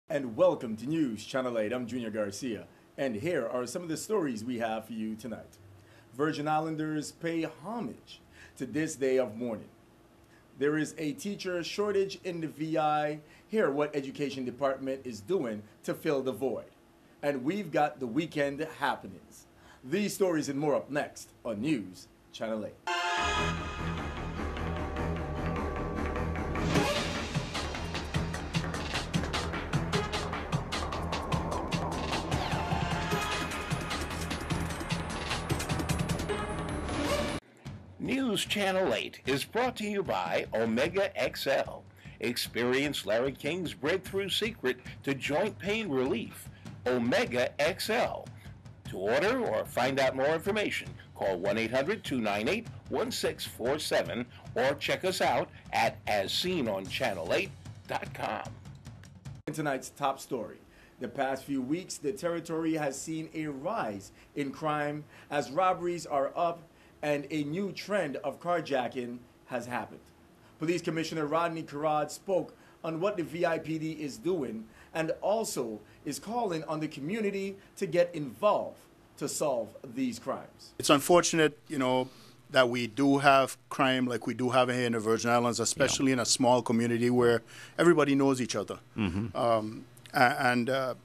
And welcome to News Channel 8. I'm Junior Garcia, and here are some of the stories we have for you tonight. Virgin Islanders pay homage to this day of mourning. There is a teacher shortage in the VI. Hear what Education Department is doing to fill the void. And we've got the weekend happenings. These stories and more up next on News Channel 8. News Channel 8 is brought to you by Omega XL. Experience Larry King's breakthrough secret to joint pain relief, Omega XL. To order or find out more information, call 1-800-298-1647 or check us out at asseenonchanel8.com. Tonight's top story. The past few weeks, the territory has seen a rise in crime as robberies are up and a new trend of carjacking has happened. Police Commissioner Rodney Carrad spoke on what the VIPD is doing and also is calling on the community to get involved to solve these crimes. It's unfortunate, that we do have crime like we do have here in the Virgin Islands, especially in a small community where everybody knows each other. I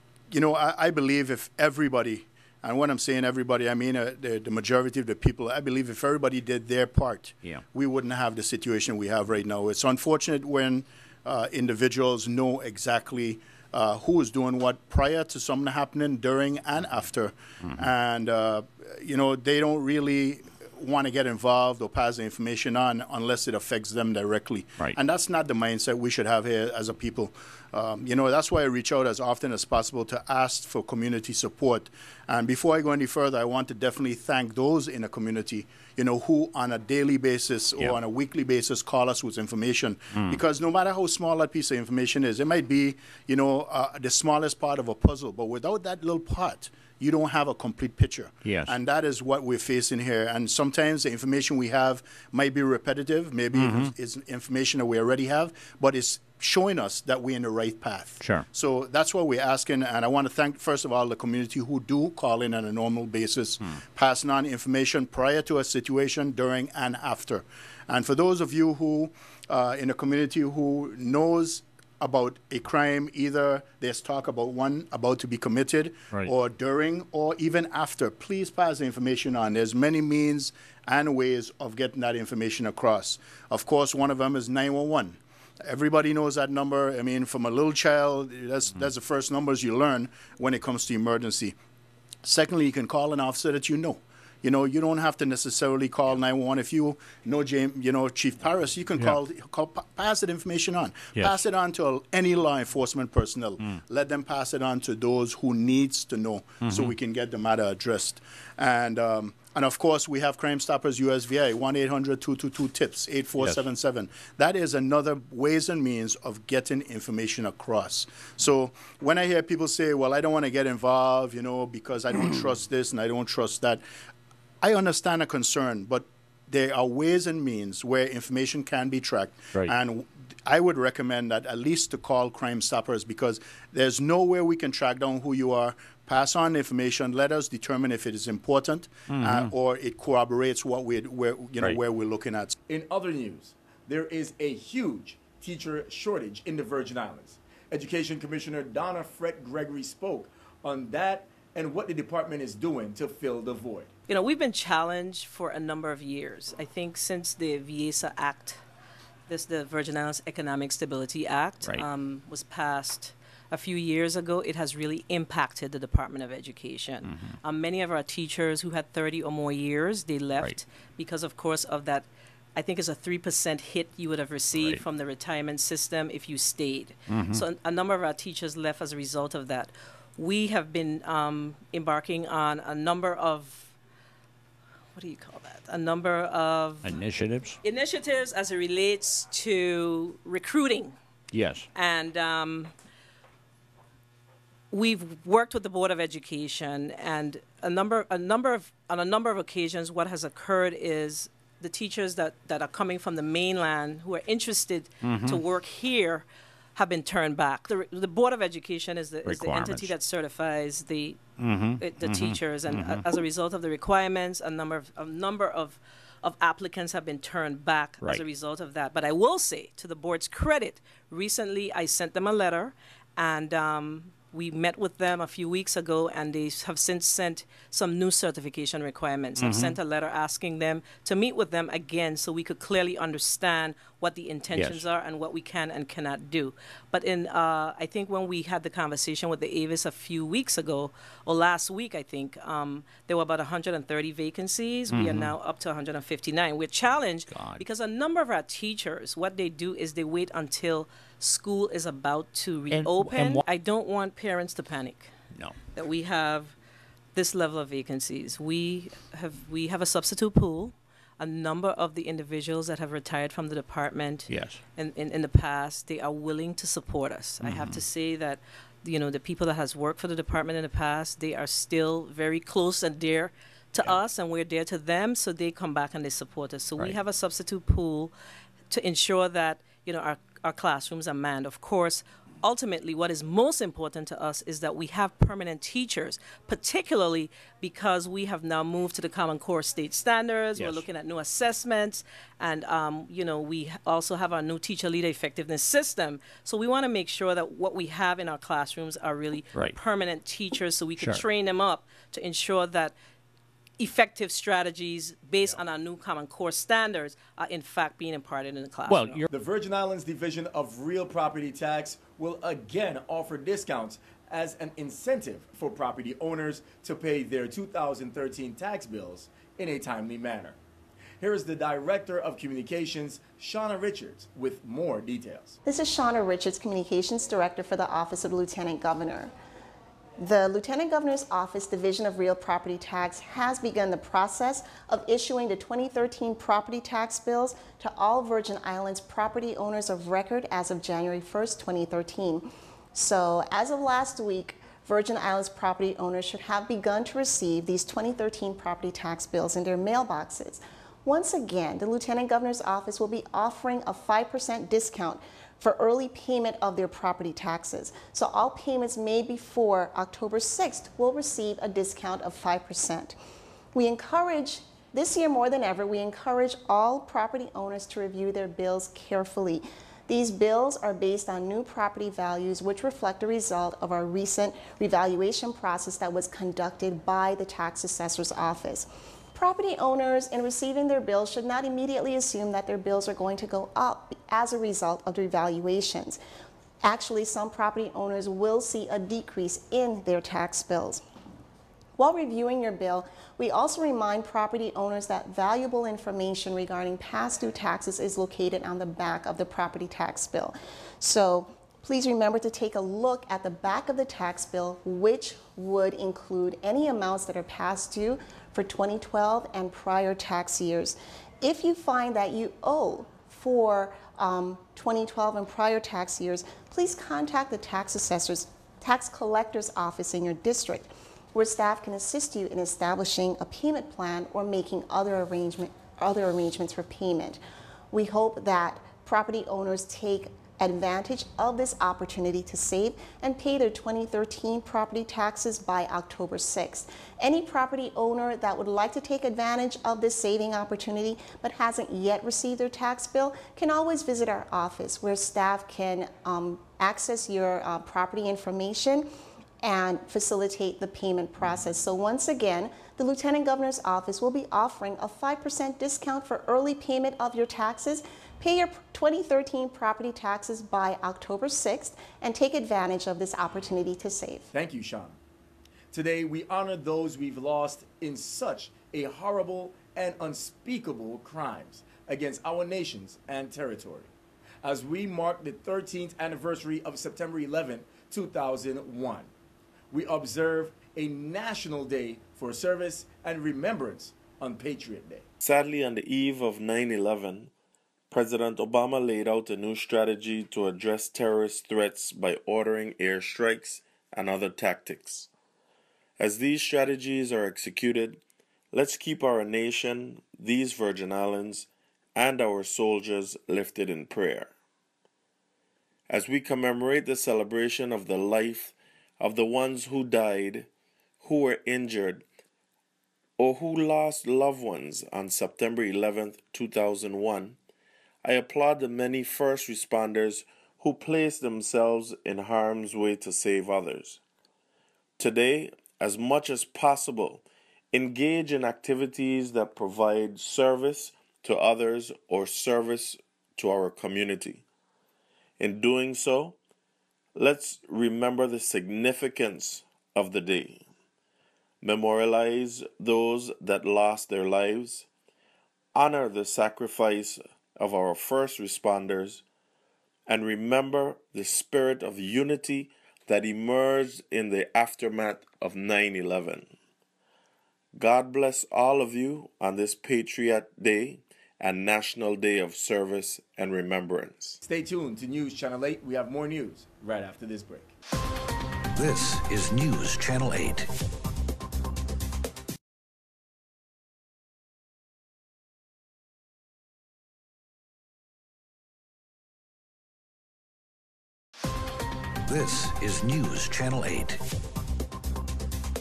believe if everybody, and when I'm saying everybody, I mean the majority of the people, I believe if everybody did their part, we wouldn't have the situation we have right now. It's unfortunate when individuals know exactly who is doing what prior to something happening, during, and after. And, they don't really want to get involved or pass the information on unless it affects them directly. And that's not the mindset we should have here as a people. That's why I reach out as often as possible to ask for community support. And before I go any further, I want to definitely thank those in the community, who on a daily basis or on a weekly basis call us with information. Because no matter how small that piece of information is, it might be, the smallest part of a puzzle. But without that little part, you don't have a complete picture. And that is what we're facing here. And sometimes the information we have might be repetitive, maybe it's information that we already have, but it's showing us that we're in the right path. So that's what we're asking, and I want to thank, first of all, the community who do call in on a normal basis, passing on information prior to a situation, during, and after. And for those of you who, in the community who knows about a crime, either there's talk about one about to be committed, or during, or even after, please pass the information on. There's many means and ways of getting that information across. Of course, one of them is 911. Everybody knows that number. I mean, from a little child, that's the first numbers you learn when it comes to emergency. Secondly, you can call an officer that you know. You don't have to necessarily call 911. If you know Chief Paris, you can pass that information on. Pass it on to any law enforcement personnel. Let them pass it on to those who needs to know, so we can get the matter addressed. And of course, we have Crime Stoppers USVI, 1-800-222-TIPS, 8477. That is another ways and means of getting information across. So when I hear people say, well, I don't want to get involved, because I don't trust this and I don't trust that, I understand a concern, but there are ways and means where information can be tracked. And I would recommend that at least to call Crime Stoppers, because there's nowhere we can track down who you are. Pass on information. Let us determine if it is important or it corroborates what where we're looking at. In other news, there is a huge teacher shortage in the Virgin Islands. Education Commissioner Donna Fred Gregory spoke on that and what the department is doing to fill the void. We've been challenged for a number of years. I think since the VIESA Act, the Virgin Islands Economic Stability Act, was passed a few years ago, it has really impacted the Department of Education. Many of our teachers who had 30 or more years, they left because, of course, of that. I think it's a 3% hit you would have received from the retirement system if you stayed. So a number of our teachers left as a result of that. We have been embarking on a number of, what do you call that? A number of initiatives as it relates to recruiting. And we've worked with the Board of Education, and on a number of occasions, what has occurred is the teachers that are coming from the mainland who are interested to work here have been turned back. The Board of Education is the entity that certifies the teachers, and as a result of the requirements, a number of applicants have been turned back as a result of that. But I will say, to the board's credit, recently I sent them a letter, and we met with them a few weeks ago, and they have since sent some new certification requirements. I've sent a letter asking them to meet with them again so we could clearly understand what the intentions are and what we can and cannot do. But I think when we had the conversation with the Avis a few weeks ago, or last week, I think, there were about 130 vacancies. We are now up to 159. We're challenged because a number of our teachers, what they do is they wait until school is about to reopen. I don't want parents to panic. No. That we have this level of vacancies. We have a substitute pool. A number of the individuals that have retired from the department in the past, they are willing to support us. I have to say that, the people that has worked for the department in the past, they are still very close and dear to us, and we're dear to them, so they come back and they support us. So we have a substitute pool to ensure that, our classrooms are manned. Of course, ultimately, what is most important to us is that we have permanent teachers, particularly because we have now moved to the Common Core state standards. We're looking at new assessments, and we also have our new teacher leader effectiveness system. So we want to make sure that what we have in our classrooms are really permanent teachers, so we can train them up to ensure that effective strategies based on our new Common Core standards are in fact being imparted in the classroom. The Virgin Islands Division of Real Property Tax will again offer discounts as an incentive for property owners to pay their 2013 tax bills in a timely manner. Here is the Director of Communications, Shauna Richards, with more details. This is Shauna Richards, Communications Director for the Office of the Lieutenant Governor. The Lieutenant Governor's Office Division of Real Property Tax has begun the process of issuing the 2013 property tax bills to all Virgin Islands property owners of record as of January 1st, 2013. So as of last week, Virgin Islands property owners should have begun to receive these 2013 property tax bills in their mailboxes. Once again, the Lieutenant Governor's Office will be offering a 5% discount for early payment of their property taxes. So all payments made before October 6th will receive a discount of 5%. We encourage, this year more than ever, we encourage all property owners to review their bills carefully. These bills are based on new property values, which reflect the result of our recent revaluation process that was conducted by the Tax Assessor's Office. Property owners, in receiving their bills, should not immediately assume that their bills are going to go up as a result of the revaluations. Actually, some property owners will see a decrease in their tax bills. While reviewing your bill, we also remind property owners that valuable information regarding past due taxes is located on the back of the property tax bill. So please remember to take a look at the back of the tax bill, which would include any amounts that are past due for 2012 and prior tax years. If you find that you owe for 2012 and prior tax years, please contact the tax collector's office in your district, where staff can assist you in establishing a payment plan or making other arrangements for payment. We hope that property owners take advantage of this opportunity to save and pay their 2013 property taxes by October 6th. Any property owner that would like to take advantage of this saving opportunity but hasn't yet received their tax bill can always visit our office, where staff can access your property information and facilitate the payment process. So once again, the Lieutenant Governor's Office will be offering a 5% discount for early payment of your taxes. Pay your 2013 property taxes by October 6th and take advantage of this opportunity to save. Thank you, Sean. Today, we honor those we've lost in such a horrible and unspeakable crimes against our nations and territory. As we mark the 13th anniversary of September 11, 2001, we observe a national day for service and remembrance on Patriot Day. Sadly, on the eve of 9/11, President Obama laid out a new strategy to address terrorist threats by ordering airstrikes and other tactics. As these strategies are executed, let's keep our nation, these Virgin Islands, and our soldiers lifted in prayer. as we commemorate the celebration of the life of the ones who died, who were injured, or who lost loved ones on September 11th, 2001, I applaud the many first responders who placed themselves in harm's way to save others. Today, as much as possible, engage in activities that provide service to others or service to our community. In doing so, let's remember the significance of the day. Memorialize those that lost their lives, honor the sacrifice of our first responders, and remember the spirit of unity that emerged in the aftermath of 9/11. God bless all of you on this Patriot Day and National Day of Service and Remembrance. Stay tuned to News Channel 8. We have more news right after this break. This is News Channel 8. This is News Channel 8.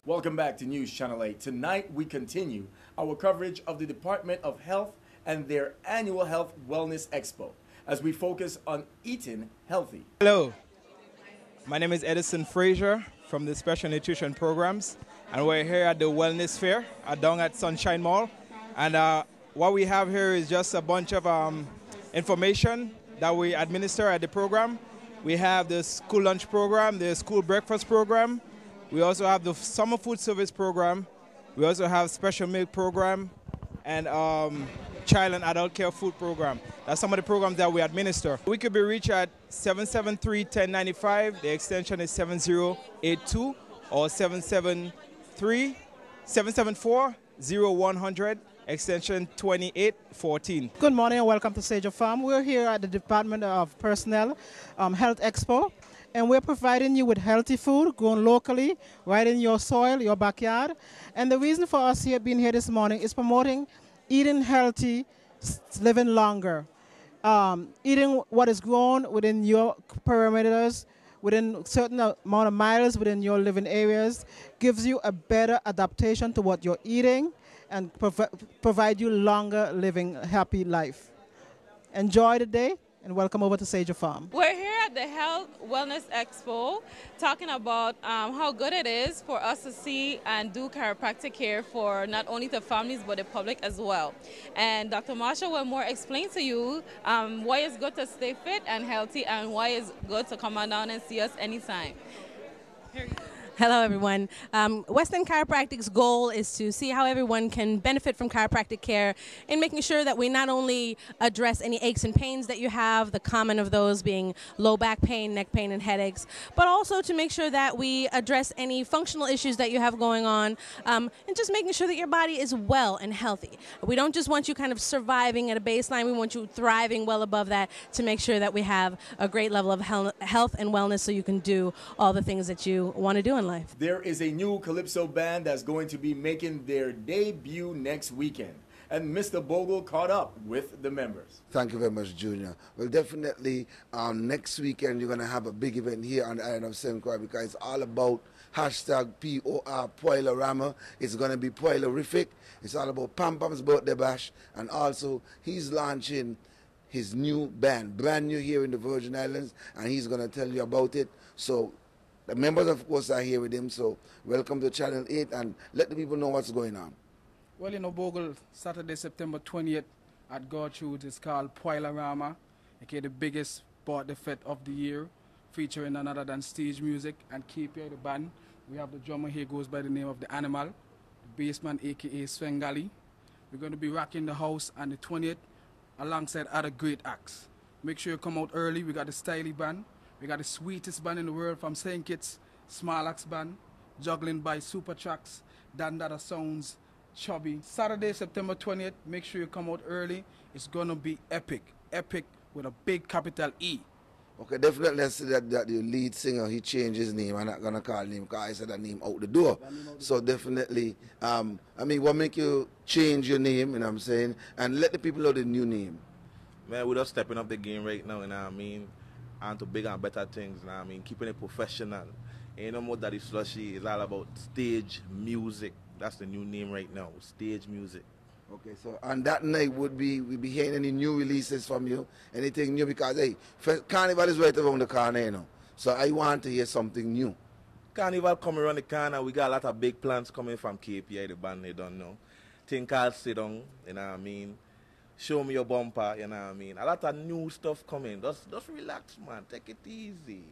Welcome back to News Channel 8. Tonight we continue our coverage of the Department of Health and their annual Health Wellness Expo as we focus on eating healthy. Hello, my name is Edison Frazier from the Special Nutrition Programs, and we're here at the Wellness Fair down at Sunshine Mall. And what we have here is just a bunch of information that we administer at the program. We have the school lunch program, the school breakfast program. We also have the summer food service program. We also have special milk program and child and adult care food program. That's some of the programs that we administer. We could be reached at 773-1095. The extension is 7082 or 774-0100. Extension 2814. Good morning and welcome to Sage Farm. We're here at the Department of Personnel Health Expo, and we're providing you with healthy food grown locally, right in your soil, your backyard. And the reason for us being here this morning is promoting eating healthy, living longer. Eating what is grown within your perimeters, within a certain amount of miles within your living areas, gives you a better adaptation to what you're eating and provide you longer living happy life. Enjoy the day and welcome over to Sage Farm. We're here at the Health Wellness Expo talking about how good it is for us to see and do chiropractic care for not only the families but the public as well. And Dr. Marsha will more explain to you why it's good to stay fit and healthy and why it's good to come on down and see us anytime. Here you go. Hello, everyone. Western Chiropractic's goal is to see how everyone can benefit from chiropractic care in making sure that we not only address any aches and pains that you have, the common of those being low back pain, neck pain, and headaches, but also to make sure that we address any functional issues that you have going on and just making sure that your body is well and healthy. We don't just want you kind of surviving at a baseline. We want you thriving well above that to make sure that we have a great level of health and wellness so you can do all the things that you want to do in life. There is a new Calypso Band that's going to be making their debut next weekend. And Mr. Bogle caught up with the members. Thank you very much, Junior. Well, definitely next weekend you're going to have a big event here on the island of St. Croix because it's all about hashtag POR Poilerama. It's going to be Poilerific. It's all about Pam Pam's birthday bash. And also he's launching his new band, brand new here in the Virgin Islands, and he's going to tell you about it. So the members, of course, are here with him, so welcome to Channel 8 and let the people know what's going on. Well, you know, Bogle, Saturday, September 20th at Gertrude is called Poilerama, okay, the biggest birthday fete of the year, featuring none other than stage music and KPI, the band. We have the drummer here goes by the name of The Animal, the bassman, a.k.a. Svengali. We're going to be rocking the house on the 20th alongside other great acts. Make sure you come out early. We got the Styly Band. We got the sweetest band in the world from St. Kitts, Small Axe Band, juggling by Super Tracks, Dandada Sounds, Chubby. Saturday, September 20th, make sure you come out early. It's going to be epic. Epic with a big capital E. Okay, definitely let's see that the lead singer, he changed his name. I'm not going to call him because I said that name out the door. So definitely, I mean, what make you change your name, you know what I'm saying? And let the people know the new name. Man, we're just stepping up the game right now, you know what I mean? and to bigger and better things, you know what I mean? Keeping it professional. Ain't no more Daddy Slushy. It's all about stage music. That's the new name right now, stage music. Okay, so on that night we'll be hearing any new releases from you, anything new, because hey, Carnival is right around the corner, you know. So I want to hear something new. Carnival coming around the corner. We got a lot of big plans coming from KPI, the band they don't know. Think I'll sit down, you know what I mean? Show me your bumper, you know what I mean? A lot of new stuff coming. Just relax, man. Take it easy.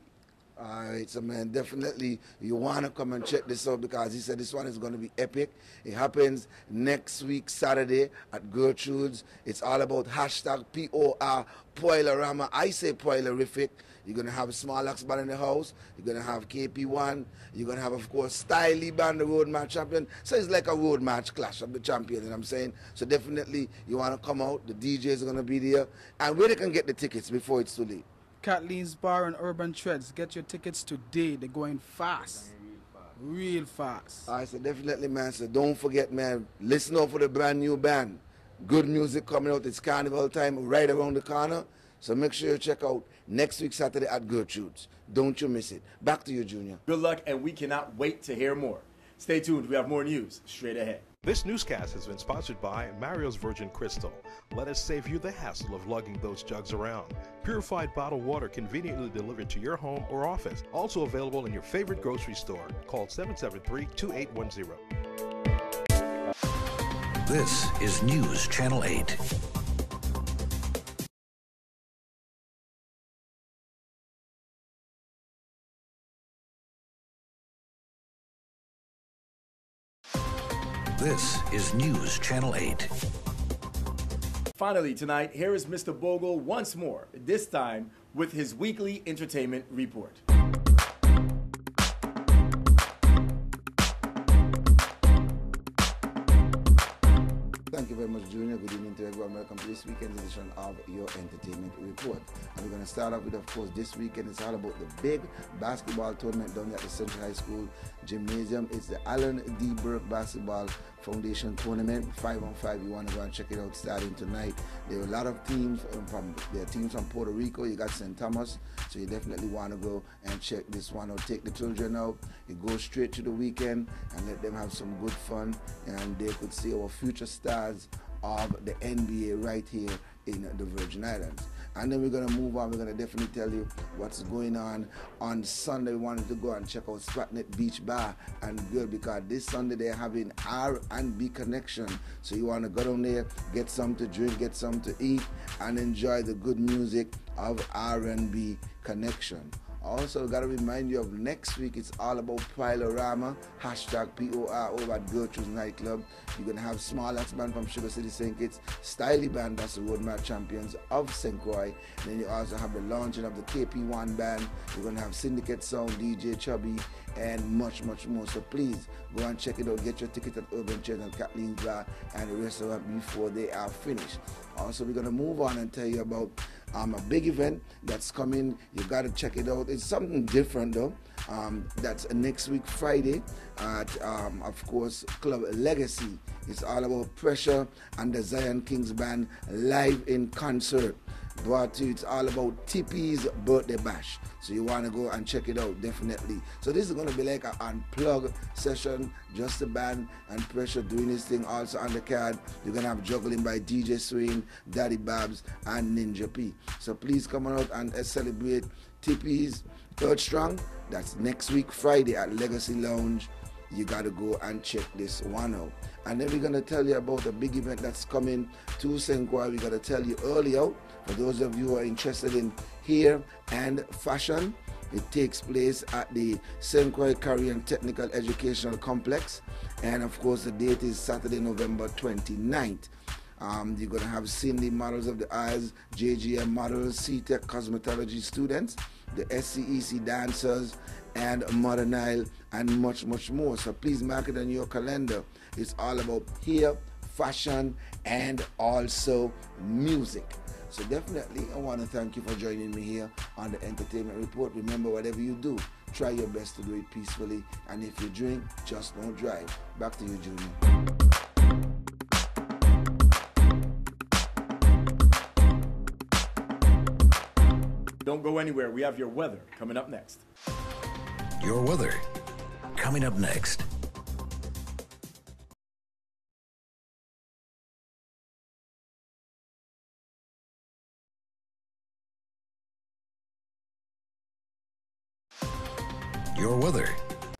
All right, so man, definitely you want to come and check this out, because he said this one is going to be epic. It happens next week, Saturday, at Gertrude's. It's all about hashtag POR, Poilerama. I say Poilerific. You're going to have a Small Axe Band in the house. You're going to have KP1. You're going to have, of course, Styley Band, the road match champion. So it's like a road match clash of the champions, you know what I'm saying? So definitely you want to come out. The DJs are going to be there. And where they can get the tickets before it's too late? Kathleen's Bar and Urban Treads. Get your tickets today. They're going fast. Real fast. All right, so definitely, man. So don't forget, man, listen out for the brand new band. Good music coming out. It's Carnival time right around the corner. So make sure you check out next week, Saturday, at Gertrude's. Don't you miss it. Back to you, Junior. Good luck, and we cannot wait to hear more. Stay tuned. We have more news straight ahead. This newscast has been sponsored by Mario's Virgin Crystal. Let us save you the hassle of lugging those jugs around. Purified bottled water conveniently delivered to your home or office. Also available in your favorite grocery store. Call 773-2810. This is News Channel 8. This is News Channel 8. Finally tonight, here is Mr. Bogle once more, this time with his weekly entertainment report. Thank you very much, Junior. Good evening to everyone. Welcome to this weekend's edition of your entertainment report. And we're going to start off with, of course, this weekend. It's all about the big basketball tournament down at the Central High School Gymnasium. It's the Allen D. Burke Basketball Foundation Tournament, 5-on-5. You want to go and check it out starting tonight. There are a lot of teams from Puerto Rico. You got St. Thomas, so you definitely want to go and check this one out. Take the children out. You go straight to the weekend and let them have some good fun, and they could see our future stars of the NBA right here in the Virgin Islands. And then we're going to move on. We're going to definitely tell you what's going on Sunday. We wanted to go and check out Spratnet Beach Bar and Grill, because this Sunday they're having R&B Connection. So you want to go down there, get something to drink, get something to eat, and enjoy the good music of R&B Connection. Also, got to remind you of next week. It's all about Poilerama, hashtag POR, over at Gertrude's Nightclub. You're going to have Small Axe Band from Sugar City St. Kitts, Styley Band, that's the road match champions of St. Croix. Then you also have the launching of the KP1 band. You're going to have Syndicate Sound, DJ Chubby, and much, much more. So please go and check it out. Get your ticket at Urban Chairs and Kathleen's Bar and the restaurant before they are finished. Also, we're going to move on and tell you about a big event that's coming. You got to check it out. It's something different though. That's next week Friday at, of course, Club Legacy. It's all about Pressure and the Zion Kings Band live in concert. But it's all about Tippy's birthday bash. So you want to go and check it out, definitely. So this is going to be like an unplugged session, just the band and Pressure doing this thing. Also on the card, you're going to have juggling by DJ Swing, Daddy Babs, and Ninja P. So please come on out and celebrate Tippy's Third Strong. That's next week, Friday at Legacy Lounge. You got to go and check this one out. And then we're going to tell you about a big event that's coming to St. Croix. We're going to tell you early out. For those of you who are interested in hair and fashion, it takes place at the St. Croix Career and Technical Educational Complex. And of course, the date is Saturday, November 29th. You're going to have Cindy Models of the Eyes, JGM Models, C-Tech Cosmetology students, the SCEC dancers, and Modern Nile, and much, much more. So please mark it on your calendar. It's all about hair, fashion, and also music. So definitely, I want to thank you for joining me here on the Entertainment Report. Remember, whatever you do, try your best to do it peacefully. And if you drink, just don't drive. Back to you, Junior. don't go anywhere. We have your weather coming up next. Your weather coming up next. Your weather.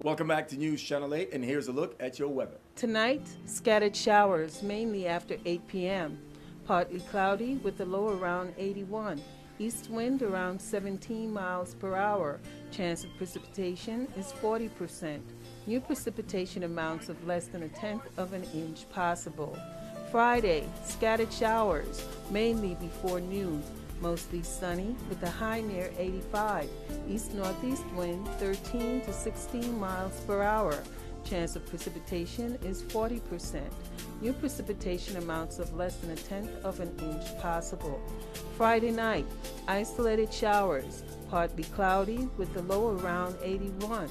Welcome back to News Channel 8, and here's a look at your weather. Tonight, scattered showers, mainly after 8 p.m. Partly cloudy with a low around 81. East wind around 17 miles per hour. Chance of precipitation is 40%. New precipitation amounts of less than 1/10 of an inch possible. Friday, scattered showers, mainly before noon. Mostly sunny with a high near 85. East-northeast wind 13 to 16 miles per hour. Chance of precipitation is 40%. New precipitation amounts of less than 1/10 of an inch possible. Friday night, isolated showers, partly cloudy with a low around 81.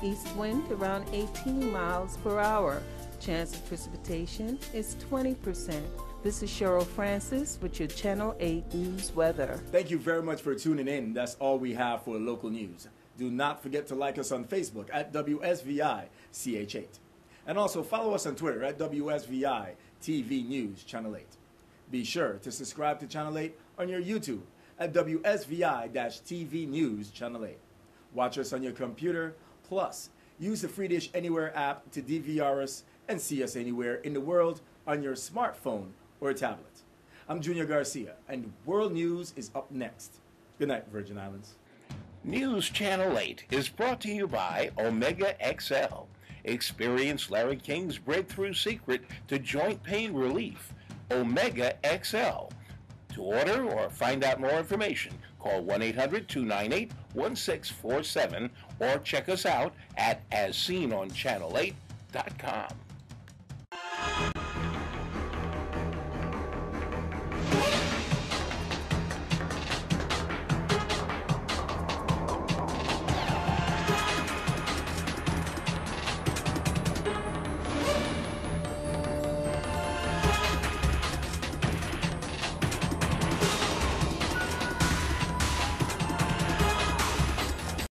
East wind around 18 miles per hour. Chance of precipitation is 20%. This is Cheryl Francis with your Channel 8 News Weather. Thank you very much for tuning in. That's all we have for local news. Do not forget to like us on Facebook at WSVI-CH8. And also follow us on Twitter at WSVI-TV News Channel 8. Be sure to subscribe to Channel 8 on your YouTube at WSVI-TV News Channel 8. Watch us on your computer, plus use the Free Dish Anywhere app to DVR us and see us anywhere in the world on your smartphone or tablet. I'm Junior Garcia, and World News is up next. Good night, Virgin Islands. News Channel 8 is brought to you by Omega XL. Experience Larry King's breakthrough secret to joint pain relief, Omega XL. To order or find out more information, call 1-800-298-1647 or check us out at asseenonchanel8.com.